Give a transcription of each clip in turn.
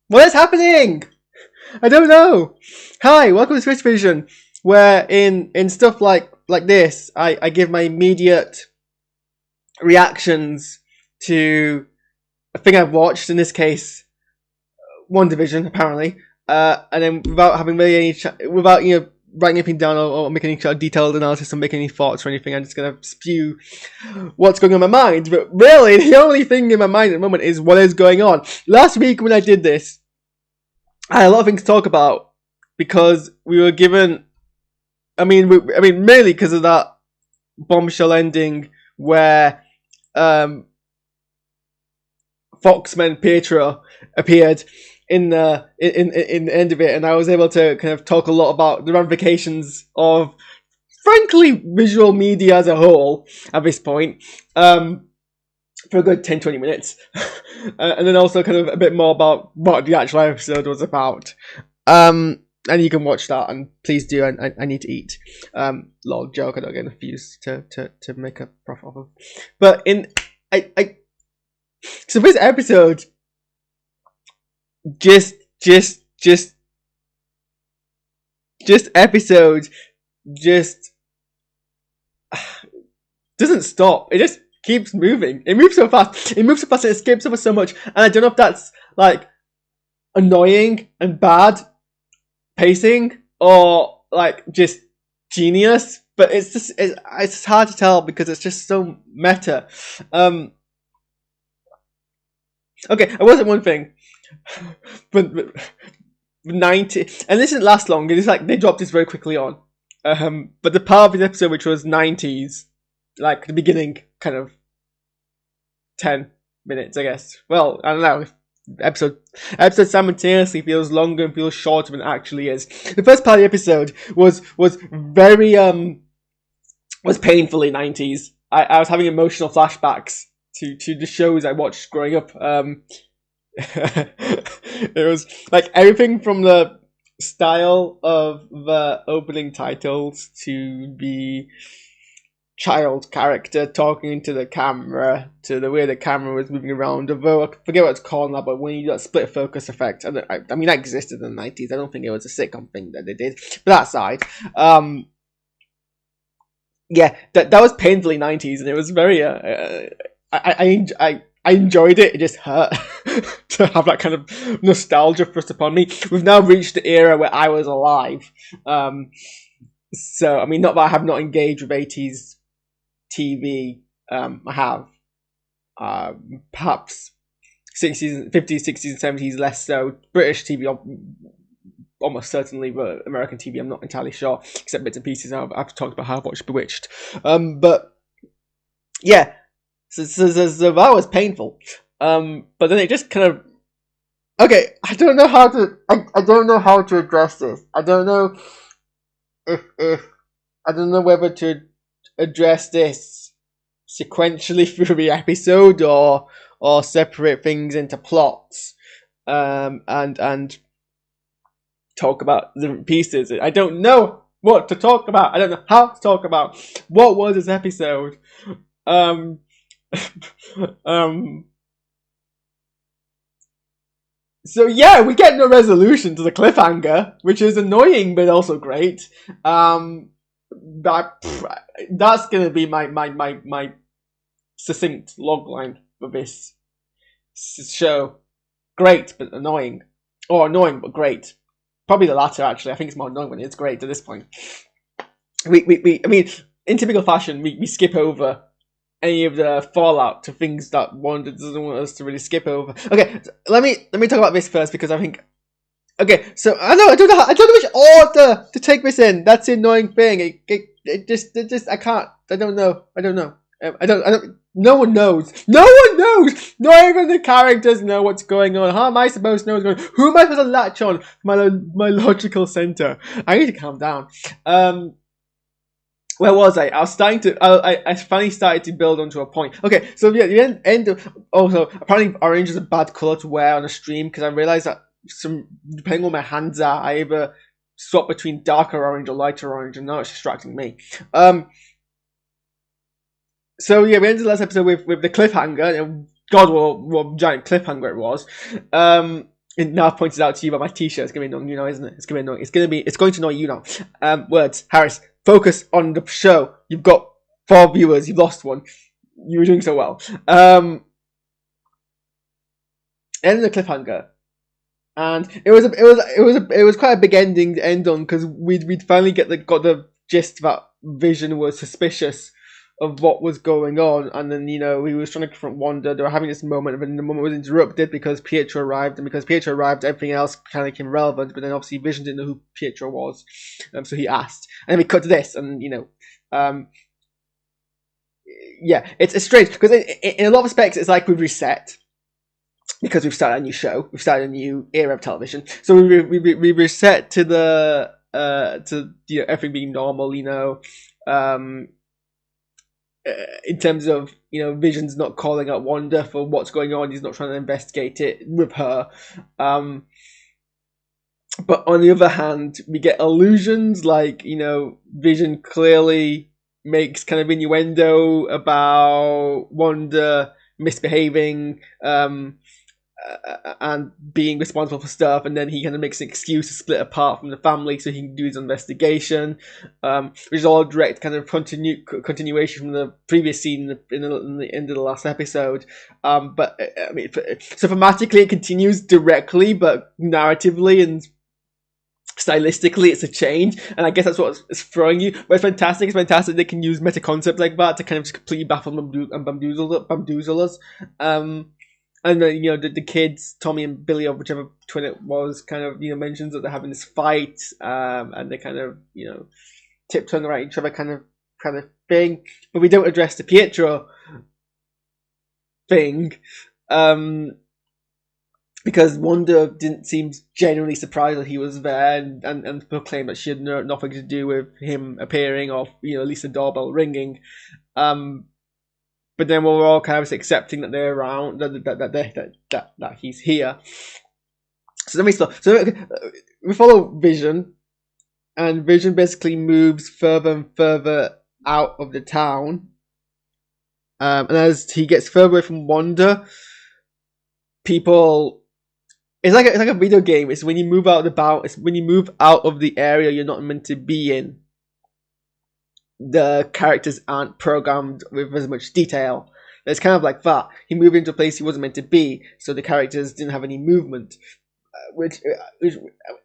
What is happening? I don't know. Hi, welcome to SquishiVision, where in stuff like this, I give my immediate reactions to a thing I've watched. In this case, WandaVision, apparently, and then without having really without writing anything down or making any sort of detailed analysis or making any thoughts or anything. I'm just gonna spew what's going on in my mind. But really, the only thing in my mind at the moment is what is going on. Last week when I did this, I had a lot of things to talk about because we were given. Mainly because of that bombshell ending where Foxman Pietro appeared in the end of it, and I was able to kind of talk a lot about the ramifications of, frankly, visual media as a whole at this point. For a good 10-20 minutes. And then also kind of a bit more about what the actual episode was about. And you can watch that, and please do. I need to eat. Lol, joke, I don't get enough views to make a profit off of. But so this episode just doesn't stop. It just keeps moving. It moves so fast. It skips over so much. And I don't know if that's like annoying and bad pacing or like just genius. But it's hard to tell because it's just so meta. Okay, I wasn't one thing. but 90, and this didn't last long. It's like they dropped this very quickly on. But the part of the episode which was 90s, like the beginning, kind of 10 minutes, I guess. Well, I don't know. Episode simultaneously feels longer and feels shorter than it actually is. The first part of the episode was very was painfully 90s. I was having emotional flashbacks to the shows I watched growing up. It was like everything from the style of the opening titles to the child character talking into the camera to the way the camera was moving around. Although I forget what it's called now, but when you do that split focus effect, I mean that existed in the 90s. I don't think it was a sitcom thing that they did. But that aside, yeah, that was painfully 90s, and it was very I enjoyed it. It just hurt to have that kind of nostalgia thrust upon me. We've now reached the era where I was alive. So I mean, not that I have not engaged with 80s TV. I have perhaps 60s, 50s, 60s, and 70s less so. British TV almost certainly, but American TV I'm not entirely sure, except bits and pieces. I've talked about how I've watched Bewitched. But yeah, so that was painful. But then it just kind of, okay, I don't know how to address this. I don't know if I don't know whether to address this sequentially through the episode or separate things into plots and talk about the pieces. I don't know what to talk about. I don't know how to talk about what was this episode. So yeah, we get no resolution to the cliffhanger, which is annoying but also great. That's gonna be my succinct logline for this show. Great but annoying, or annoying but great. Probably the latter, actually. I think it's more annoying when it's great at this point. I mean, in typical fashion, we skip over any of the fallout to things that Wanda doesn't want us to really skip over. Okay, so let me talk about this first because I think. Okay, so I don't know which order to take this in. That's the annoying thing. It just I can't. I don't know. No one knows. Not even the characters know what's going on. How am I supposed to know what's going on? Who am I supposed to latch on? My logical center. I need to calm down. Where was I? I finally started to build onto a point. Okay, so yeah, the end of, also, apparently orange is a bad colour to wear on a stream because I realised that depending on where my hands are, I either swap between darker orange or lighter orange, and now it's distracting me. So yeah, we ended the last episode with the cliffhanger. God, what giant cliffhanger it was. And now I've pointed out to you about my t-shirt. It's gonna be annoying, you know, isn't it? It's gonna be annoying. It's going to annoy you now. Words, Harris. Focus on the show. You've got 4 viewers. You've lost one. You were doing so well. End the cliffhanger, and it was quite a big ending to end on, because we'd finally got the gist that Vision was suspicious of what was going on, and then, you know, he was trying to confront Wanda. They were having this moment, and then the moment was interrupted because Pietro arrived, and because Pietro arrived, everything else kind of became relevant. But then obviously Vision didn't know who Pietro was, so he asked, and then we cut to this, and you know, yeah, it's strange because in a lot of respects it's like we've reset, because we've started a new show, we've started a new era of television, so we reset to the to, you know, everything being normal, you know, in terms of, you know, Vision's not calling out Wanda for what's going on. He's not trying to investigate it with her. But on the other hand, we get allusions like, you know, Vision clearly makes kind of innuendo about Wanda misbehaving, and being responsible for stuff, and then he kind of makes an excuse to split apart from the family so he can do his investigation, which is all a direct kind of continuation from the previous scene in the end of the last episode. But I mean, so thematically it continues directly, but narratively and stylistically it's a change, and I guess that's what it's throwing you. But it's fantastic. It's fantastic they can use meta concepts like that to kind of just completely baffle and bamboozle us. And then, you know, the kids, Tommy and Billy, or whichever twin it was, kind of, you know, mentions that they're having this fight, and they kind of, you know, tiptoeing around each other, kind of thing. But we don't address the Pietro thing, because Wanda didn't seem genuinely surprised that he was there, and proclaimed that she had nothing to do with him appearing, or, you know, at least the doorbell ringing. But then we're all kind of accepting that they're around, that he's here. So then we follow Vision, and Vision basically moves further and further out of the town. And as he gets further away from Wanda, people, it's like a video game. It's when you move out it's when you move out of the area you're not meant to be in, the characters aren't programmed with as much detail. It's kind of like that. He moved into a place he wasn't meant to be, so the characters didn't have any movement. Which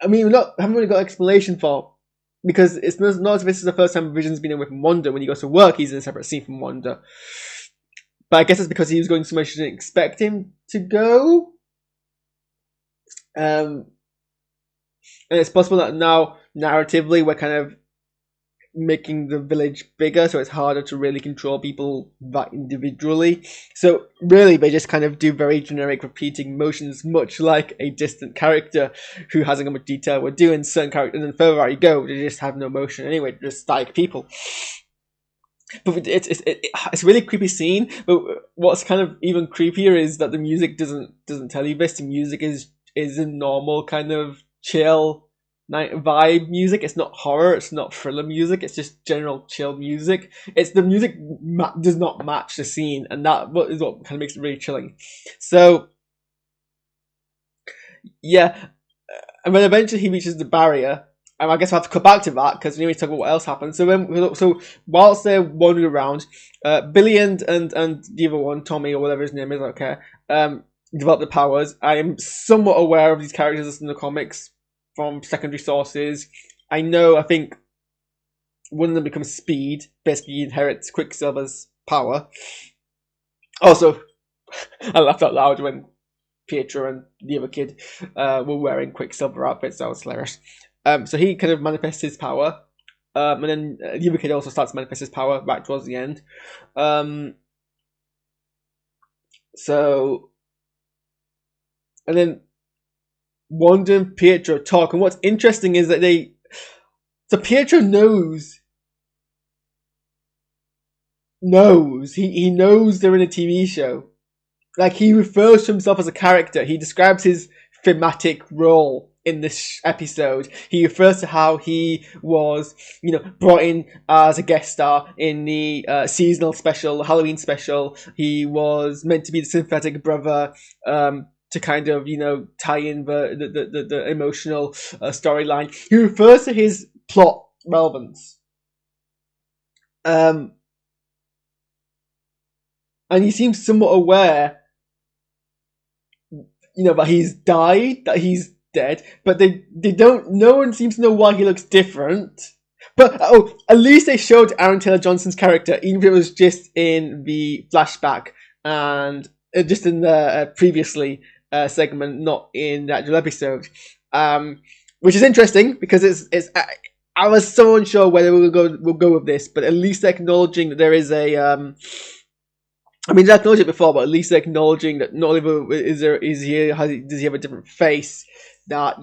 I mean, haven't really got an explanation for, because it's not as if this is the first time Vision's been away from Wanda. When he goes to work, he's in a separate scene from Wanda. But I guess it's because he was going somewhere she didn't expect him to go. And it's possible that now, narratively, we're kind of making the village bigger, so it's harder to really control people that individually. So really they just kind of do very generic repeating motions, much like a distant character who hasn't got much detail would do in certain characters, and then further out you go, they just have no motion anyway, just static people. But it's a really creepy scene. But what's kind of even creepier is that the music doesn't tell you this. The music is a normal kind of chill night vibe music. It's not horror, it's not thriller music, it's just general chill music. It's the music does not match the scene, and that is what kind of makes it really chilling. So yeah, and then eventually he reaches the barrier, and I guess I have to cut back to that because we need to talk about what else happened. So whilst they're wandering around, Billy and the other one, Tommy or whatever his name is, I don't care, develop the powers. I am somewhat aware of these characters in the comics from secondary sources. I think one of them becomes Speed. Basically, he inherits Quicksilver's power. Also, I laughed out loud when Pietro and the other kid were wearing Quicksilver outfits. That was hilarious. So he kind of manifests his power. And then the other kid also starts to manifest his power right towards the end. And then Wanda and Pietro talk, and what's interesting is that Pietro knows he knows they're in a TV show. Like, he refers to himself as a character. He describes his thematic role in this episode. He refers to how he was, brought in as a guest star in the seasonal special, Halloween special. He was meant to be the sympathetic brother. to kind of, tie in the emotional storyline. He refers to his plot relevance. And he seems somewhat aware, that he's died, that he's dead, but they don't, no one seems to know why he looks different. But, at least they showed Aaron Taylor-Johnson's character, even if it was just in the flashback, and just in the previously segment, not in the actual episode. Which is interesting, because it's I was so unsure whether we'll go with this, but at least they're acknowledging that there is a, I mean, they acknowledged it before, but at least they're acknowledging that not only does he have a different face, that,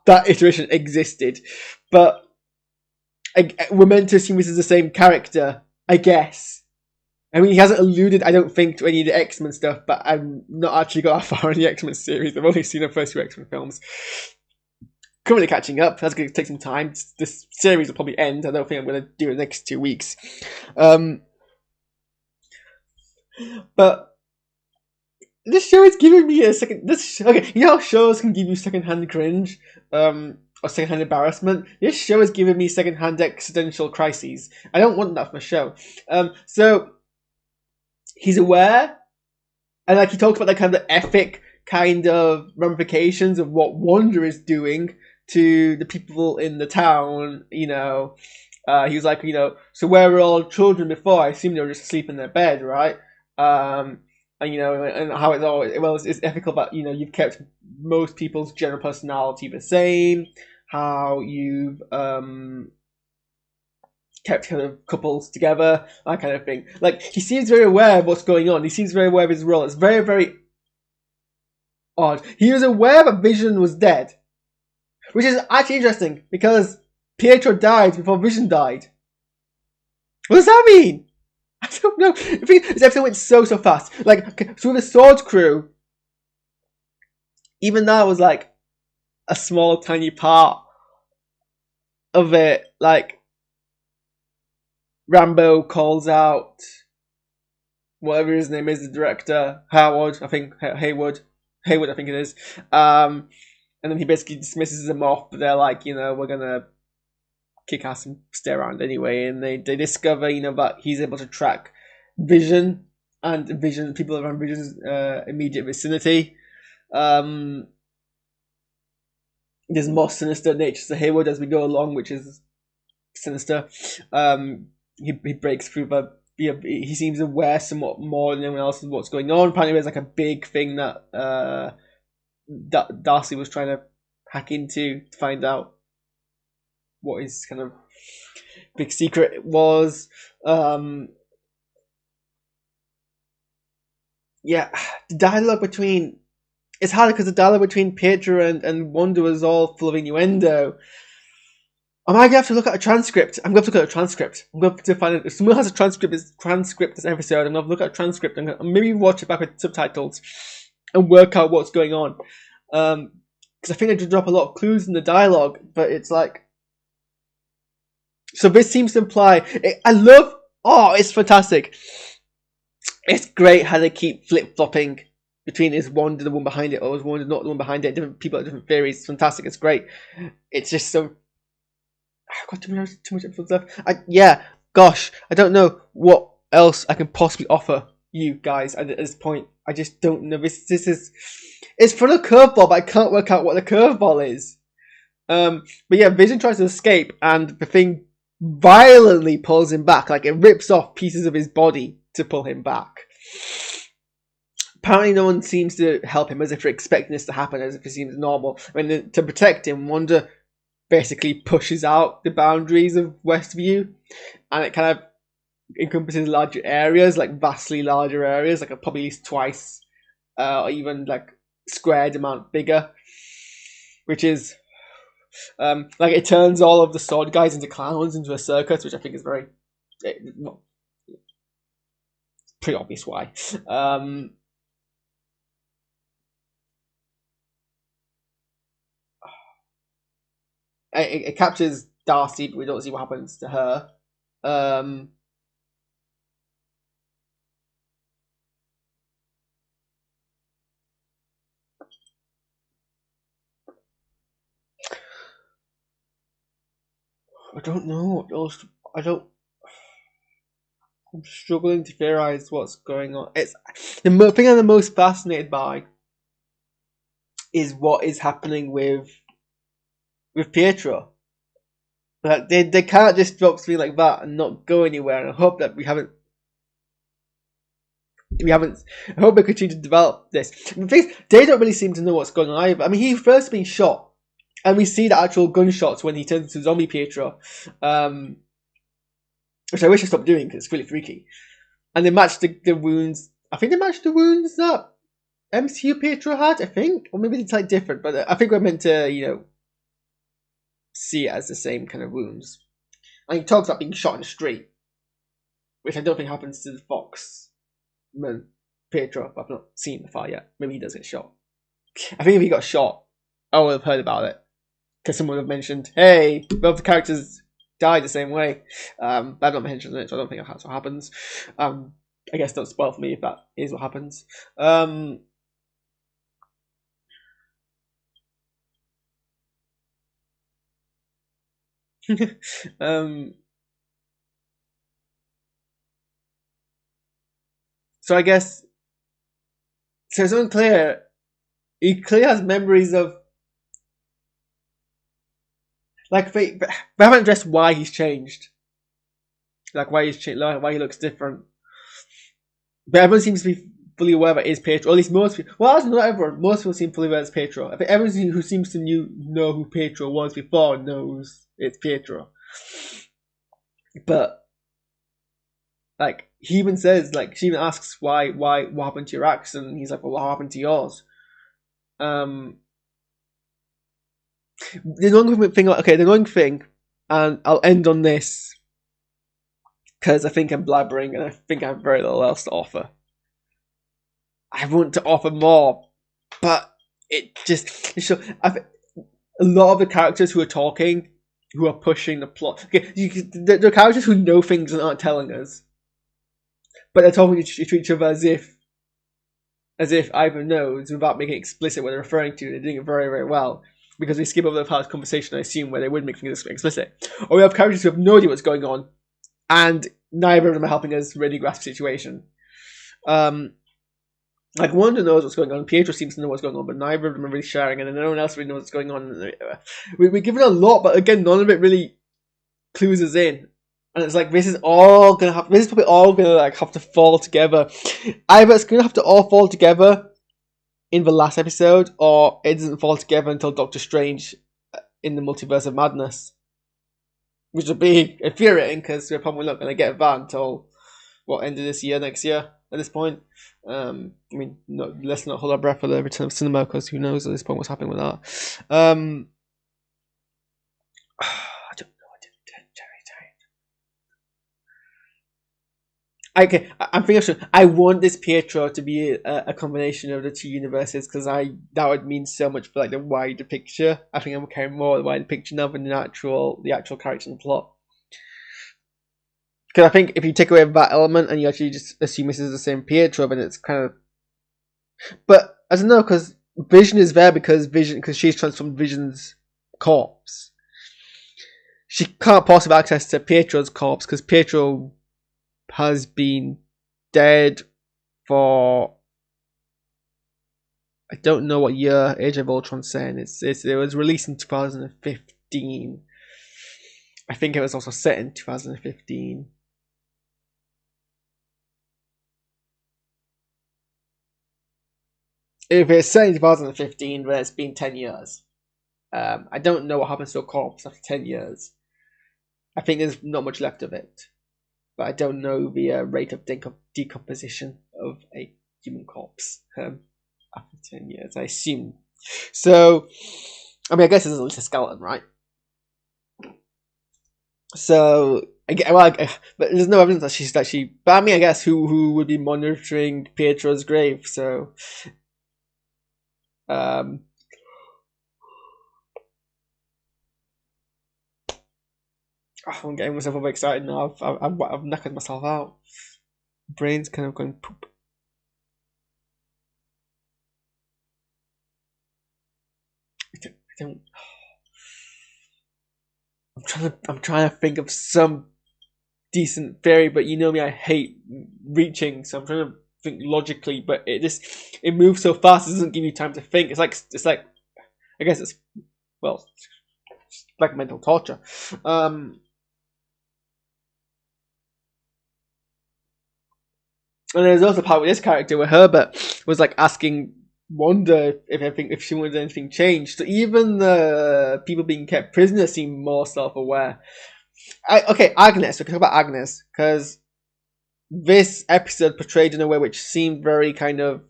that iteration existed, but we're meant to assume this is the same character, I guess. I mean, he hasn't alluded, I don't think, to any of the X-Men stuff, but I've not actually got that far in the X-Men series. I've only seen the first 2 X-Men films. Currently catching up. That's going to take some time. This series will probably end. I don't think I'm going to do it the next 2 weeks. But this show is giving me a second. Okay, you know how shows can give you secondhand cringe, or secondhand embarrassment. This show is giving me secondhand existential crises. I don't want that from a show. So he's aware, and like he talks about the kind of epic kind of ramifications of what Wanda is doing to the people in the town. He was like, so where were all children before? I assume they were just asleep in their bed, right? And how it's ethical, but you've kept most people's general personality the same. How you've kept kind of couples together, that kind of thing. Like, he seems very aware of what's going on. He seems very aware of his role. It's very, very odd. He was aware that Vision was dead, which is actually interesting because Pietro died before Vision died. What does that mean? I don't know. This episode went so fast. Like, so with the Sword Crew, even that was like a small, tiny part of it. Like, Rambo calls out whatever his name is, the director, Howard, I think, Haywood, I think it is. And then he basically dismisses them off, but they're like, we're gonna kick ass and stay around anyway. And they discover, that he's able to track Vision and people around Vision's immediate vicinity. There's more sinister natures to Haywood as we go along, which is sinister. He breaks through, but he seems aware somewhat more than anyone else of what's going on. Apparently, there's like a big thing that Darcy was trying to hack into to find out what his kind of big secret was. The dialogue between... It's hard because the dialogue between Pietro and Wanda was all full of innuendo. I might have to look at a transcript. I'm going to look at a transcript. I'm going to find it. If someone has a transcript this episode, I'm going to look at a transcript. I'm going to maybe watch it back with subtitles and work out what's going on. Because I think they did drop a lot of clues in the dialogue, but it's like... So this seems to imply... it's fantastic. It's great how they keep flip-flopping between is Wanda the one behind it, or is Wanda not the one behind it. Different people have different theories. It's fantastic. It's great. It's just so... I've got too much episode stuff. I don't know what else I can possibly offer you guys at this point. I just don't know. This is... It's full of curveball, but I can't work out what the curveball is. But yeah, Vision tries to escape, and the thing violently pulls him back. Like, it rips off pieces of his body to pull him back. Apparently no one seems to help him, as if they're expecting this to happen, as if it seems normal. I mean, to protect him, Wanda basically pushes out the boundaries of Westview, and it kind of encompasses larger areas, like vastly larger areas, like probably at least twice, or even like squared amount bigger, which is like it turns all of the sword guys into clowns, into a circus, which I think is very pretty obvious why. It captures Darcy, but we don't see what happens to her. I don't know. I don't. I'm struggling to theorize what's going on. It's the thing I'm the most fascinated by is what is happening with Pietro. Like they can't just drop something like that and not go anywhere. And I hope that we haven't. I hope they continue to develop this. The thing is, they don't really seem to know what's going on either. I mean, he's first been shot, and we see the actual gunshots when he turns into zombie Pietro, which I wish I stopped doing because it's really freaky. And they matched the wounds. I think they matched the wounds that MCU Pietro had. I think, or maybe it's like different, but I think we're meant to see it as the same kind of wounds. And he talks about being shot in the street, which I don't think happens to the Fox. Pietro, I've not seen the far yet. Maybe he does get shot. I think if he got shot, I would have heard about it. Because someone would have mentioned, hey, both the characters died the same way. But I've not mentioned it, so I don't think that's what happens. I guess don't spoil for me if that is what happens. So I guess, so it's unclear. He clearly has memories of, like, we haven't addressed why he's changed. Like, why he's changed, like, why he looks different. But everyone seems to be fully aware that it is Pietro. Or at least most people. Well, actually, not everyone. Most people seem fully aware it's Pietro. I think everyone who seems to know who Pietro was before knows it's Pietro. But, like, he even says, like, she even asks why, what happened to your accent? And he's like, well, what happened to yours? The annoying thing, and I'll end on this, because I think I'm blabbering and I think I have very little else to offer. I want to offer more, but it just a lot of the characters who are talking, who are pushing the plot. Okay, there are characters who know things and aren't telling us, but they're talking to each other as if Ivan knows without making it explicit what they're referring to. They're doing it very, very well because we skip over the part of conversation, I assume, where they would make things explicit. Or we have characters who have no idea what's going on, and neither of them are helping us really grasp the situation. Like, Wanda knows what's going on, Pietro seems to know what's going on, but neither of them are really sharing, and then no one else really knows what's going on. We're given a lot, but again, none of it really clues us in. And it's like, this is probably all gonna like have to fall together. Either it's gonna have to all fall together in the last episode, or it doesn't fall together until Doctor Strange in the Multiverse of Madness. Which would be infuriating, because we're probably not gonna get that until, end of this year, next year, at this point. I mean, let's not hold our breath for the return of cinema, because who knows at this point what's happening with that. I don't know. Okay, I'm thinking I want this Pietro to be a combination of the two universes, because that would mean so much for like the wider picture. I think I'm caring more of the wider picture now than the actual character and the plot. Because I think if you take away that element and you actually just assume this is the same Pietro, then it's kind of. But I don't know, because Vision is there because she's transformed Vision's corpse. She can't possibly have access to Pietro's corpse because Pietro has been dead for, I don't know what year Age of Ultron's saying. It was released in 2015. I think it was also set in 2015. If it's set in 2015, then it's been 10 years. I don't know what happens to a corpse after 10 years. I think there's not much left of it. But I don't know the rate of decomposition of a human corpse after 10 years, I assume. So, I mean, I guess it's at least a skeleton, right? So, but there's no evidence that she. But I mean, I guess who would be monitoring Pietro's grave? So, I'm getting myself all excited now. I've knackered myself out. Brain's kind of going poop. I don't. I'm trying to think of some decent theory, but you know me, I hate reaching, so I'm trying to think logically, but it moves so fast, it doesn't give you time to think. It's like I guess it's, well, it's like mental torture. And there's also a part with this character where Herbert was like asking Wanda if she wanted anything changed. So even the people being kept prisoner seem more self-aware. Agnes. We can talk about Agnes because this episode portrayed in a way which seemed very kind of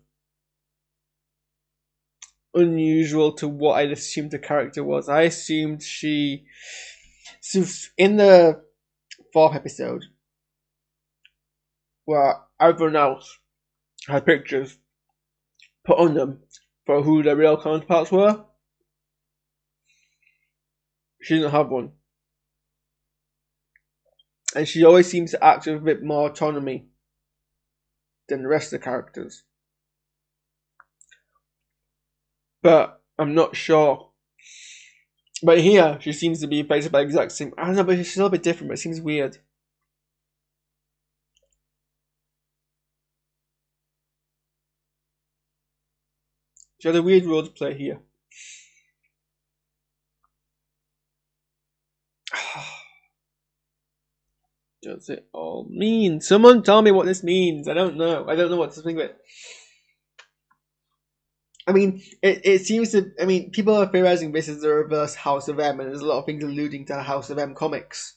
unusual to what I'd assumed the character was. I assumed so in the fourth episode, where everyone else had pictures put on them for who their real counterparts were, she didn't have one. And she always seems to act with a bit more autonomy than the rest of the characters. But I'm not sure. But here, she seems to be basically the exact same. I don't know, but she's a little bit different, but it seems weird. She had a weird role to play here. Does it all mean? Someone tell me what this means. I don't know. I don't know what to think of it. I mean, it seems to. I mean, people are theorizing this is the reverse House of M, and there's a lot of things alluding to House of M comics.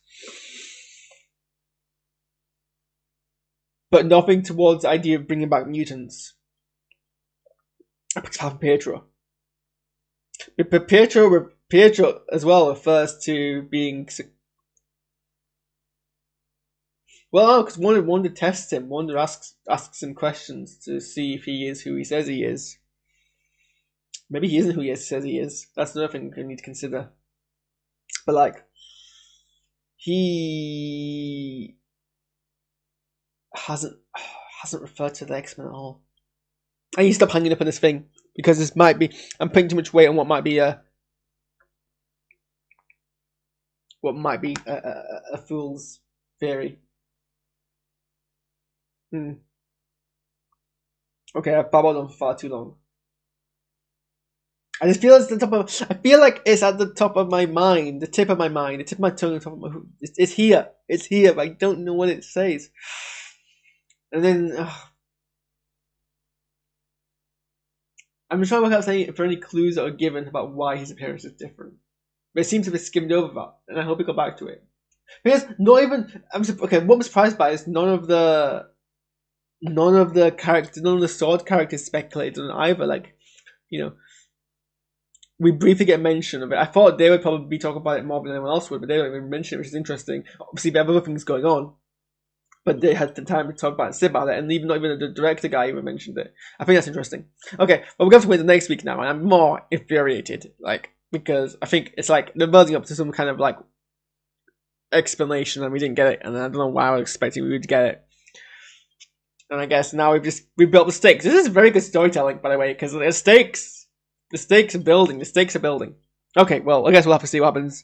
But nothing towards the idea of bringing back mutants. Apart from Pietro. But Pietro as well refers to being. Well, because Wanda tests him. Wanda asks him questions to see if he is who he says he is. Maybe he isn't who he says he is. That's another thing we need to consider. But like, he hasn't referred to the X-Men at all. I need to stop hanging up on this thing because this might be. I'm putting too much weight on what might be a fool's theory. Okay, I've babbled on for far too long. I just feel it's the top of. I feel like it's at the top of my mind, the tip of my mind, the tip of my tongue, the top of my. It's here. It's here, but I don't know what it says. And then I'm trying to work out if any clues that are given about why his appearance is different. But it seems to be skimmed over that, and I hope we go back to it. Because not even. Okay. What I'm surprised by is none of the characters, none of the sword characters speculated on either. Like, you know. We briefly get mention of it. I thought they would probably be talking about it more than anyone else would, but they don't even mention it, which is interesting. Obviously, they have other things going on, but they had the time to talk about it and say about it, and not even the director guy even mentioned it. I think that's interesting. Okay, well, we're going to wait the next week now, and I'm more infuriated, because I think it's like they're building up to some kind of explanation, and we didn't get it, and I don't know why I was expecting we would get it. And I guess now we've built the stakes. This is very good storytelling, by the way, because the stakes. The stakes are building. The stakes are building. Okay, well, I guess we'll have to see what happens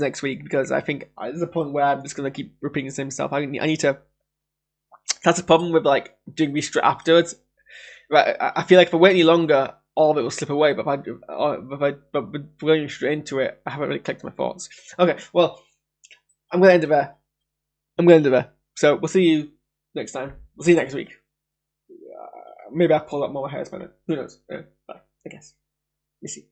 next week, because I think there's a point where I'm just going to keep repeating the same stuff. I need to. That's a problem with doing restraight afterwards. Right, I feel like if I wait any longer, all of it will slip away. But but going straight into it, I haven't really clicked my thoughts. Okay, well, I'm going to end it there. So we'll see you next time. We'll see you next week. Maybe I'll pull up more hair by then. Who knows? Bye. I guess. You see.